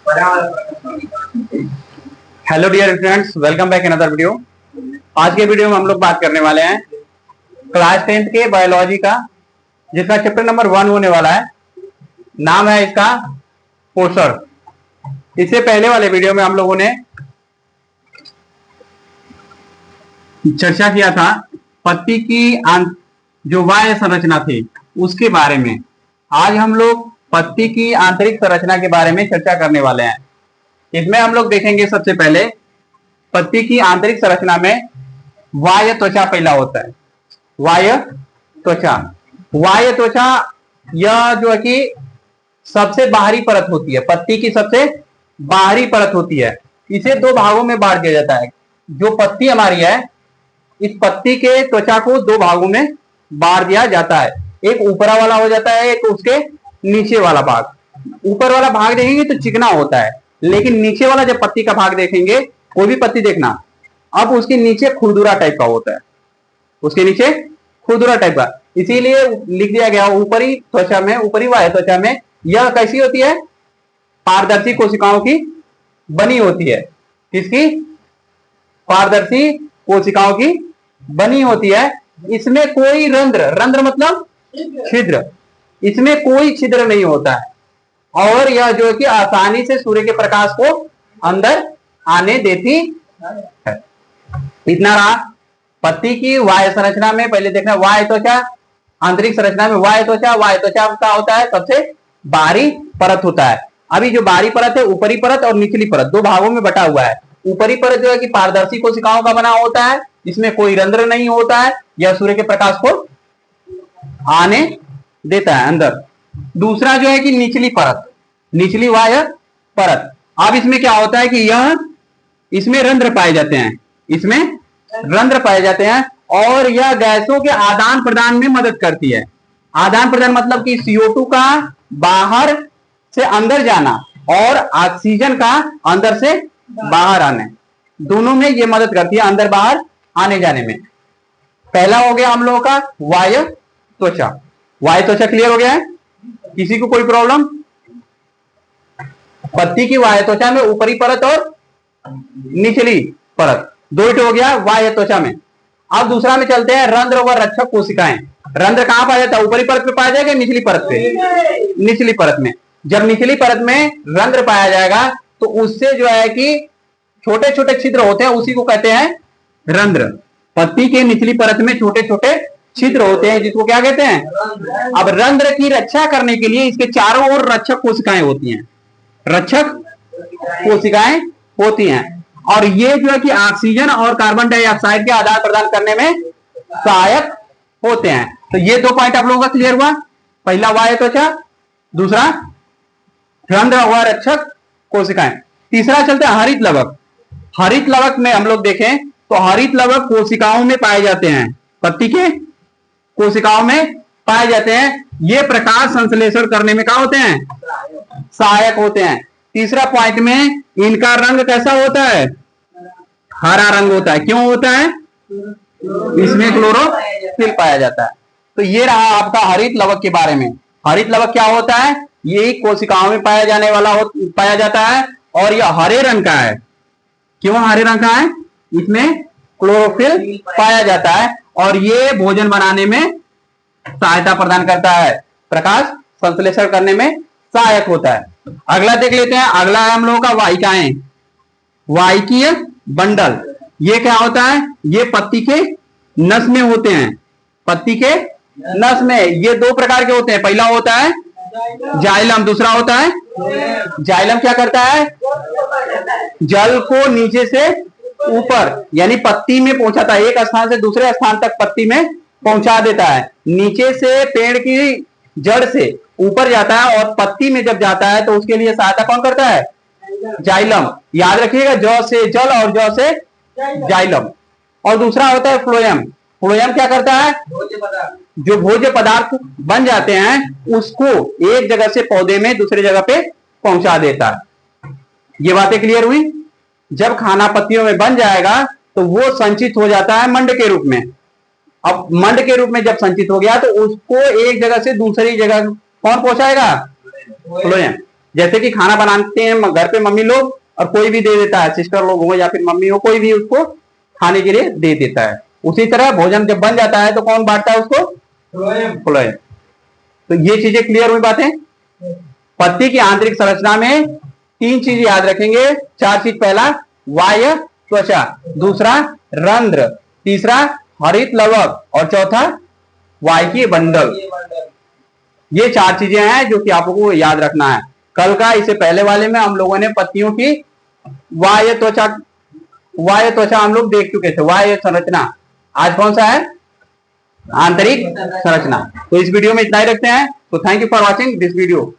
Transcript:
Hello dear friends, welcome back another video. आज के video में हम लोग बात करने वाले हैं क्लास 10th के बायोलॉजी का, जिसका चैप्टर नंबर 1 होने वाला है। नाम है इसका पोषण। इससे पहले वाले वीडियो में हम लोगों ने चर्चा किया था पत्ती की जो बाह्य संरचना थी उसके बारे में। आज हम लोग पत्ती की आंतरिक संरचना के बारे में चर्चा करने वाले हैं। इसमें हम लोग देखेंगे सबसे पहले पत्ती की आंतरिक संरचना में बाह्य त्वचा पहला होता है। बाह्य त्वचा यह जो है कि सबसे बाहरी परत होती है, पत्ती की सबसे बाहरी परत होती है। इसे दो भागों में बांट दिया जाता है। जो पत्ती हमारी है, इस पत्ती के त्वचा को दो भागों में बांट दिया जाता है। एक ऊपरा वाला हो जाता है, एक उसके नीचे वाला भाग। ऊपर वाला भाग देखेंगे तो चिकना होता है, लेकिन नीचे वाला जब पत्ती का भाग देखेंगे, कोई भी पत्ती देखना, अब उसके नीचे खुरदुरा टाइप का होता है, उसके नीचे खुरदुरा टाइप का। इसीलिए लिख दिया गया ऊपरी त्वचा में, ऊपरी बाह्य त्वचा में यह कैसी होती है? पारदर्शी कोशिकाओं की बनी होती है। किसकी? पारदर्शी कोशिकाओं की बनी होती है। इसमें कोई रंध्र मतलब छिद्र, इसमें कोई छिद्र नहीं होता है और यह जो कि आसानी से सूर्य के प्रकाश को अंदर आने देती है। इतना रहा पत्ती की बाह्य संरचना में। पहले देखना बाह्य त्वचा, आंतरिक संरचना में बाह्य त्वचा का होता है सबसे बाहरी परत होता है। अभी जो बाहरी परत है, ऊपरी परत और निचली परत, दो भागों में बटा हुआ है। ऊपरी परत जो है कि पारदर्शी कोशिकाओं का बना होता है, इसमें कोई रंध्र नहीं होता है, यह सूर्य के प्रकाश को आने देता है अंदर। दूसरा जो है कि निचली परत, निचली बाह्य परत। अब इसमें क्या होता है कि इसमें रंध्र पाए जाते हैं, इसमें रंध्र पाए जाते हैं और यह गैसों के आदान प्रदान में मदद करती है। आदान प्रदान मतलब कि CO2 का बाहर से अंदर जाना और ऑक्सीजन का अंदर से बाहर आने, दोनों में यह मदद करती है, अंदर बाहर आने जाने में। पहला हो गया हम लोगों का बाह्य त्वचा। बाह्य त्वचा क्लियर हो गया है? किसी को कोई प्रॉब्लम? पत्ती की बाह्य त्वचा में ऊपरी परत और निचली परत, दो हो गया बाह्य त्वचा में। अब दूसरा में चलते हैं रंध्र व रक्षक कोशिकाएं। रंध्र कहां पाया जाता है? ऊपरी परत पे पाया जाएगा, निचली परत पे? निचली परत में। जब निचली परत में रंध्र पाया जाएगा तो उससे जो है कि छोटे छोटे छिद्र होते हैं, उसी को कहते हैं रंध्र। पत्ती के निचली परत में छोटे छोटे छिद्र होते हैं, जिसको क्या कहते हैं? अब रंध्र की रक्षा करने के लिए इसके चारों ओर रक्षक कोशिकाएं होती हैं, रक्षक कोशिकाएं होती हैं और ये जो है कि ऑक्सीजन और कार्बन डाइऑक्साइड के आदान प्रदान करने में सहायक होते हैं। तो ये दो पॉइंट आप लोगों का क्लियर हुआ। पहला बाह्य त्वचा, दूसरा रंध्र व रक्षक कोशिकाएं। तीसरा चलते हैं हरित लवक। हरित लवक में हम लोग देखें तो हरित लवक कोशिकाओं में पाए जाते हैं, पत्ती के कोशिकाओं में पाए जाते हैं। ये प्रकाश संश्लेषण करने में क्या होते हैं? सहायक होते हैं। तीसरा पॉइंट में इनका रंग कैसा होता है? हरा रंग होता है। क्यों होता है? इसमें क्लोरोफिल पाया जाता है। तो ये रहा आपका हरित लवक के बारे में। हरित लवक क्या होता है? ये कोशिकाओं में पाया जाने वाला पाया जाता है और यह हरे रंग का है। क्यों हरे रंग का है? इसमें क्लोरोफिल पाया जाता है और ये भोजन बनाने में सहायता प्रदान करता है, प्रकाश संश्लेषण करने में सहायक होता है। अगला देख लेते हैं। अगला है हम लोगों का वाहिकाएं, वाहिकीय बंडल। ये क्या होता है? ये पत्ती के नस में होते हैं। पत्ती के नस में ये दो प्रकार के होते हैं। पहला होता है जाइलम, दूसरा होता है जाइलम। क्या करता है? जल को नीचे से ऊपर यानी पत्ती में पहुंचाता है, एक स्थान से दूसरे स्थान तक पत्ती में पहुंचा देता है। नीचे से पेड़ की जड़ से ऊपर जाता है और पत्ती में जब जाता है तो उसके लिए सहायता कौन करता है? जाइलम। याद रखिएगा, जौ से जल और जौ से जाइलम। और दूसरा होता है फ्लोएम। फ्लोएम क्या करता है? जो भोज्य पदार्थ बन जाते हैं उसको एक जगह से पौधे में दूसरे जगह पे पहुंचा देता है। ये बातें क्लियर हुई? जब खाना पत्तियों में बन जाएगा तो वो संचित हो जाता है मंड के रूप में। अब मंड के रूप में जब संचित हो गया तो उसको एक जगह से दूसरी जगह कौन पहुंचाएगा? फ्लोएम। जैसे कि खाना बनाते हैं घर पे मम्मी लोग और कोई भी दे देता है, सिस्टर लोग हो या फिर मम्मी हो, कोई भी उसको खाने के लिए दे देता है। उसी तरह भोजन जब बन जाता है तो कौन बांटता है उसको? फ्लोएम। तो ये चीजें क्लियर हुई बातें। पत्ती की आंतरिक संरचना में 3 चीज याद रखेंगे, 4 चीज। पहला बाह्य त्वचा, दूसरा रंध्र, तीसरा हरित लवक और चौथा वायकीय बंडल। ये 4 चीजें हैं जो कि आपको याद रखना है। कल का इससे पहले वाले में हम लोगों ने पत्तियों की बाह्य त्वचा हम लोग देख चुके थे, बाह्य संरचना। आज कौन सा है? आंतरिक संरचना। तो इस वीडियो में इतना ही रखते हैं। तो thank you for watching this video.